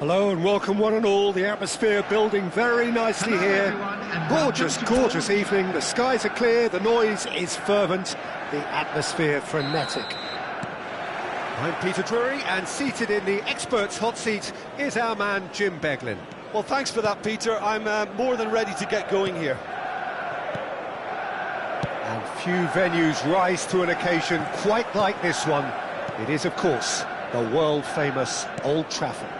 Hello and welcome one and all. The atmosphere building very nicely here. Gorgeous, gorgeous evening. The skies are clear, the noise is fervent, the atmosphere frenetic. I'm Peter Drury, and seated in the experts' hot seat is our man Jim Beglin. Well, thanks for that, Peter. I'm more than ready to get going here. And few venues rise to an occasion quite like this one. It is, of course, the world-famous Old Trafford.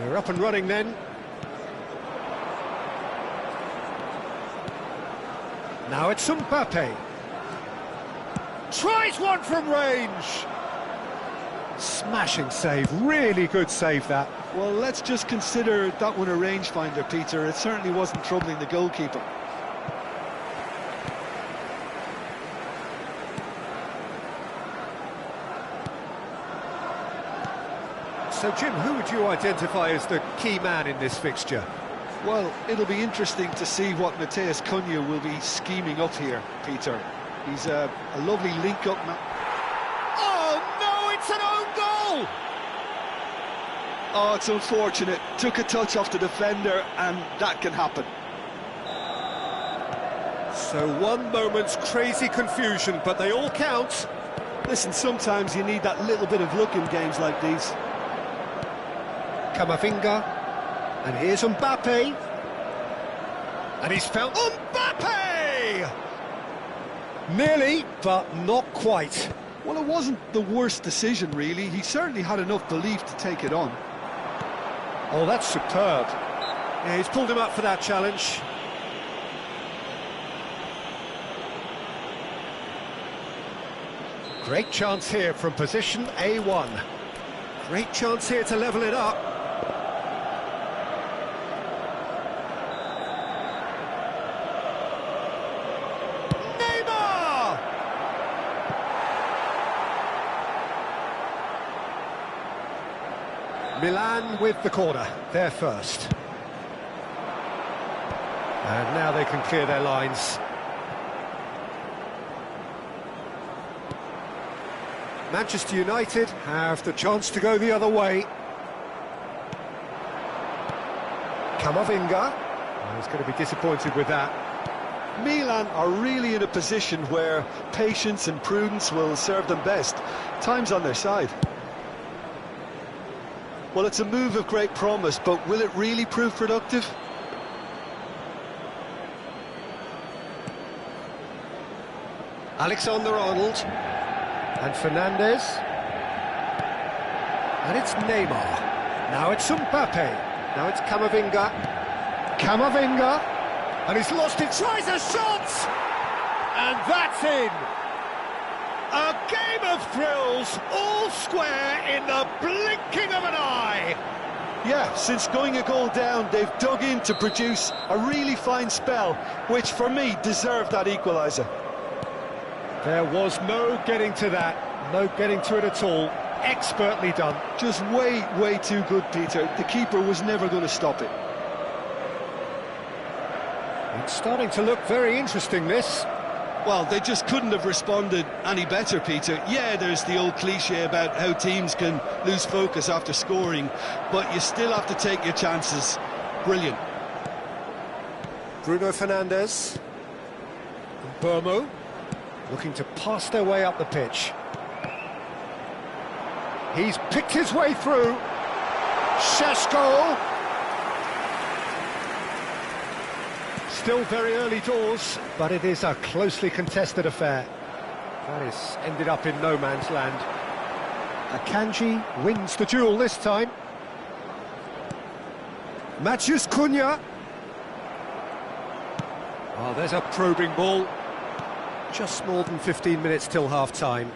We're up and running then. Now it's Mbappe. Tries one from range. Smashing save, really good save that. Well, let's just consider that one a rangefinder, Peter. It certainly wasn't troubling the goalkeeper. So, Jim, who would you identify as the key man in this fixture? Well, it'll be interesting to see what Matheus Cunha will be scheming up here, Peter. He's a lovely link-up man. Oh, no, it's an own goal! Oh, it's unfortunate. Took a touch off the defender, and that can happen. So one moment's crazy confusion, but they all count. Listen, sometimes you need that little bit of luck in games like these. Camavinga, and here's Mbappe, and he's found Mbappe! Nearly, but not quite. Well, it wasn't the worst decision, really. He certainly had enough belief to take it on. Oh, that's superb. Yeah, he's pulled him up for that challenge. Great chance here from position A1. Great chance here to level it up. Milan with the corner, they're first. And now they can clear their lines. Manchester United have the chance to go the other way. Camavinga, he's going to be disappointed with that. Milan are really in a position where patience and prudence will serve them best. Time's on their side. Well, it's a move of great promise, but will it really prove productive? Alexander-Arnold and Fernandes, and it's Neymar. Now it's Mbappe. Now it's Camavinga. Camavinga, and he's lost it. Tries a shot, and that's in. A game of thrills, all square in the blinking of an eye. Yeah, since going a goal down, they've dug in to produce a really fine spell, which for me deserved that equaliser. There was no getting to that, no getting to it at all. Expertly done. Just way, way too good, Peter. The keeper was never going to stop it. It's starting to look very interesting, this. Well, they just couldn't have responded any better, Peter. Yeah, there's the old cliche about how teams can lose focus after scoring, but you still have to take your chances. Brilliant. Bruno Fernandes. And Burmo looking to pass their way up the pitch. He's picked his way through. Šeško. Still very early doors, but it is a closely contested affair. That is ended up in no man's land. Akanji wins the duel this time. Matheus Cunha. Oh, there's a probing ball. Just more than 15 minutes till half-time.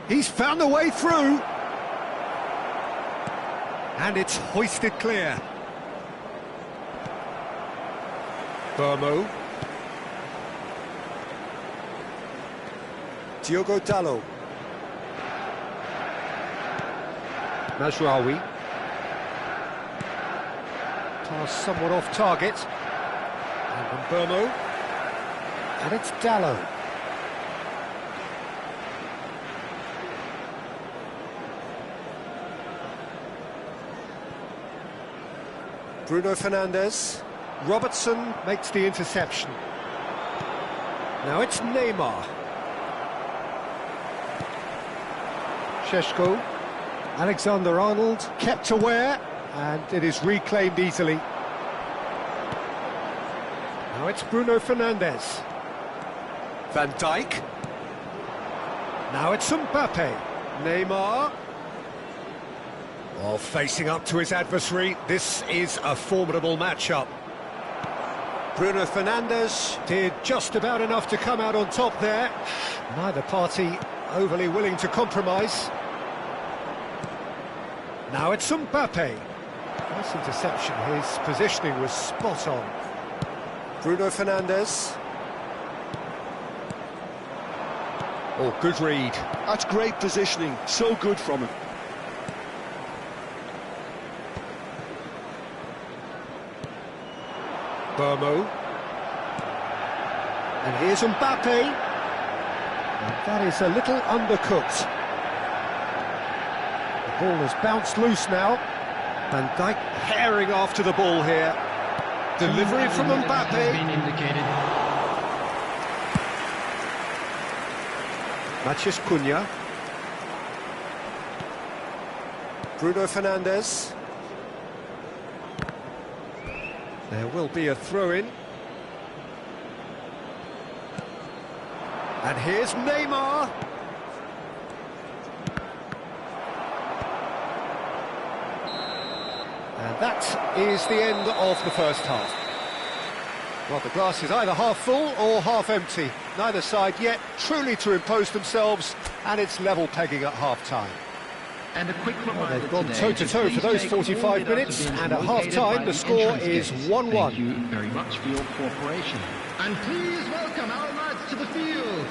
He's found a way through. And it's hoisted clear. Burmo. Diogo Dalot. Mazraoui. Pass somewhat off target. And Burmo. And it's Dalot. Bruno Fernandes. Robertson makes the interception. Now it's Neymar. Šeško. Alexander-Arnold kept aware, and it is reclaimed easily. Now it's Bruno Fernandes. Van Dijk. Now it's Mbappe. Neymar. Well, facing up to his adversary, this is a formidable matchup. Bruno Fernandes did just about enough to come out on top there. Neither party overly willing to compromise. Now it's Mbappe. Nice interception, his positioning was spot on. Bruno Fernandes. Oh, good read. That's great positioning, so good from him. Bomo. And here's Mbappe. And that is a little undercooked. The ball has bounced loose now. Van Dijk herring after the ball here. Delivery from Mbappe. Matheus Cunha. Bruno Fernandes. There will be a throw-in. And here's Neymar. And that is the end of the first half. Well, the glass is either half full or half empty. Neither side yet truly to impose themselves, and it's level pegging at half-time. And a quick reminder, they've gone toe-to-toe for those 45 minutes, and at half-time the score is 1-1. Thank you very much for your cooperation. And please welcome our lads to the field.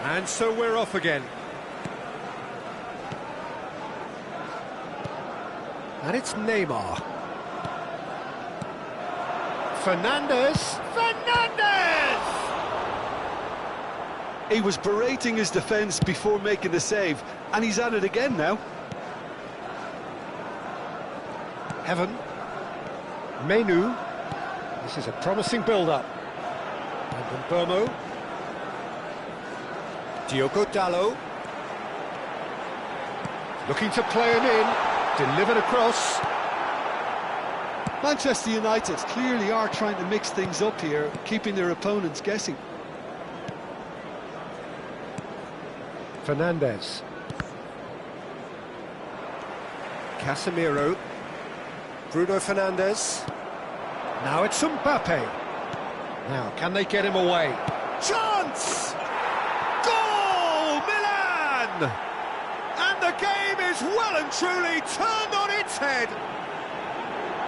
And so we're off again. And it's Neymar. Fernandes! He was berating his defence before making the save, and he's at it again now. Heaven. Menu. This is a promising build-up. And Bomo. Diogo Dalot. Looking to play him in. Delivered across. Manchester United clearly are trying to mix things up here, keeping their opponents guessing. Fernandes. Casemiro. Bruno Fernandes. Now it's Mbappe. Now, can they get him away? Chance! Goal! Milan! And the game is well and truly turned on its head.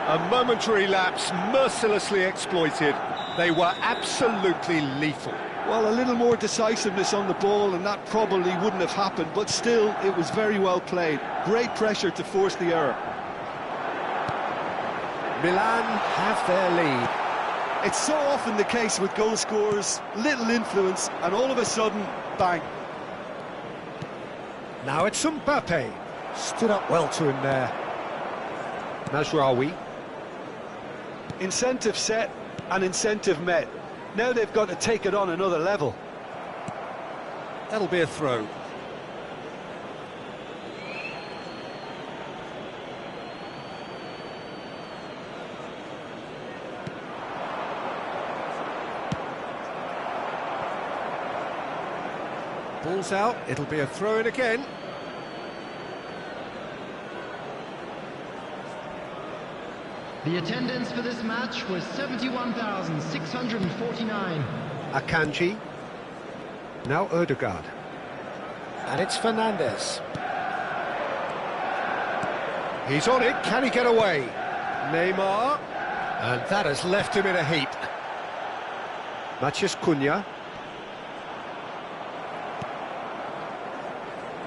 A momentary lapse mercilessly exploited. They were absolutely lethal. Well, a little more decisiveness on the ball and that probably wouldn't have happened, but still, it was very well played. Great pressure to force the error. Milan have their lead. It's so often the case with goal scorers, little influence, and all of a sudden, bang. Now it's Mbappe. Stood up well to him there. Mazraoui. Incentive set and incentive met. Now they've got to take it on another level. That'll be a throw. Ball's out, it'll be a throw-in again. The attendance for this match was 71,649. Akanji. Now Ødegaard. And it's Fernandes. He's on it, can he get away? Neymar. And that has left him in a heap. Matheus Cunha.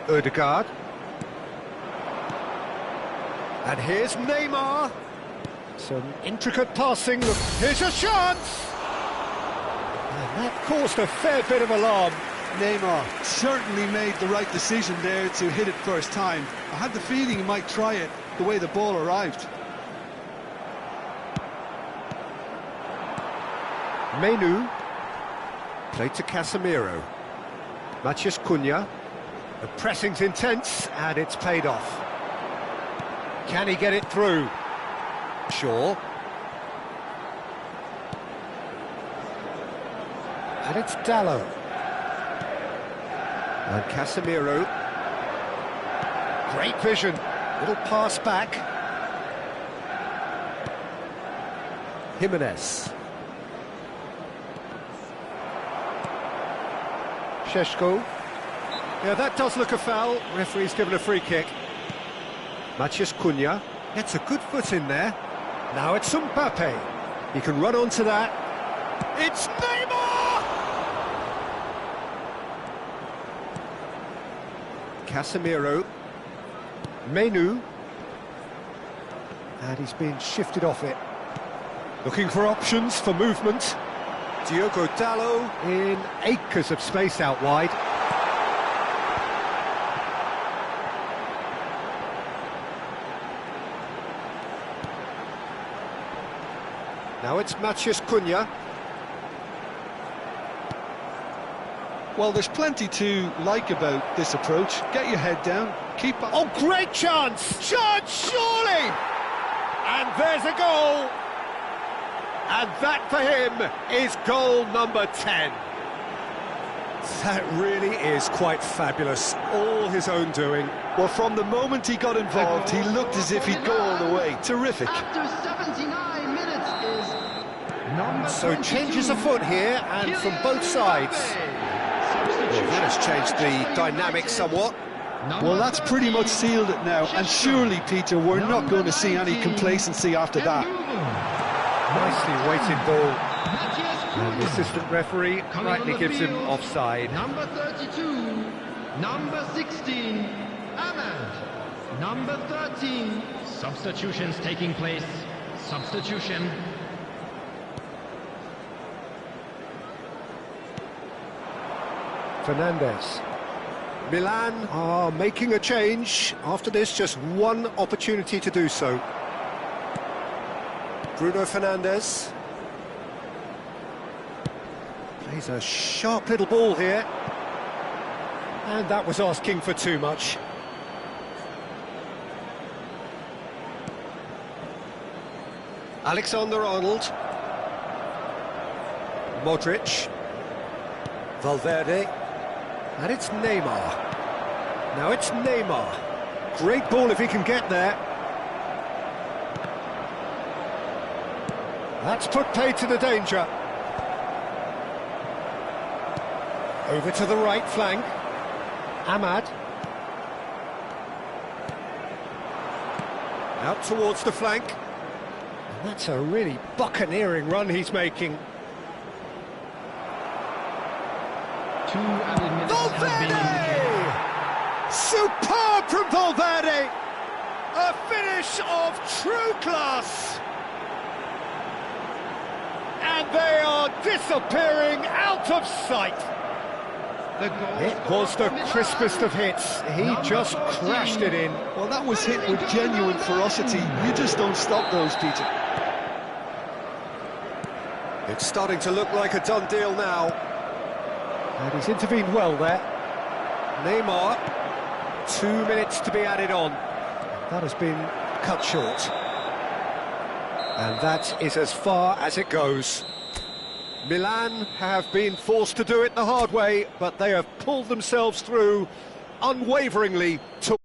Ødegaard. And here's Neymar. Some intricate passing. Look, here's a chance! And that caused a fair bit of alarm. Neymar certainly made the right decision there to hit it first time. I had the feeling he might try it the way the ball arrived. Menu. Played to Casemiro. Matheus Cunha. The pressing's intense, and it's paid off. Can he get it through? Shaw. And it's Dalot. And Casemiro. Great vision. Little pass back. Jimenez. Šeško. Yeah, that does look a foul. Referee's given a free kick. Matheus Cunha gets a good foot in there. Now it's Mbappe. He can run onto that. It's Neymar! Casemiro. Menu. And he's been shifted off it. Looking for options for movement. Diogo Dalot in acres of space out wide. Now it's Matheus Cunha. Well, there's plenty to like about this approach. Get your head down, keep up. Oh, great chance! Chance, surely! And there's a goal! And that for him is goal number 10. That really is quite fabulous. All his own doing. Well, from the moment he got involved, he looked as if he'd go all the way. Terrific. After 79 minutes is number So 22, changes afoot here, and from both sides. Well, that has changed the dynamic somewhat. Well, that's pretty much sealed it now. And surely, Peter, we're not going to see any complacency after that. Nicely weighted ball. And the assistant referee rightly gives him offside. Number 32, number 16, Ahmad. Number 13. Substitutions taking place. Substitution. Fernandes. Milan are making a change. After this, just one opportunity to do so. Bruno Fernandes. Plays a sharp little ball here. And that was asking for too much. Alexander-Arnold. Modric. Valverde. And it's Neymar. Now it's Neymar. Great ball if he can get there. That's put paid to the danger. Over to the right flank. Ahmad. Out towards the flank. And that's a really buccaneering run he's making. 2 added minutes have been indicated. Superb from Valverde! A finish of true class! And they are disappearing out of sight! It was the crispest of hits. He just crashed it in. Well, that was hit with genuine ferocity. You just don't stop those, Peter. It's starting to look like a done deal now. And he's intervened well there. Neymar, 2 minutes to be added on. That has been cut short. And that is as far as it goes. Milan have been forced to do it the hard way, but they have pulled themselves through unwaveringly to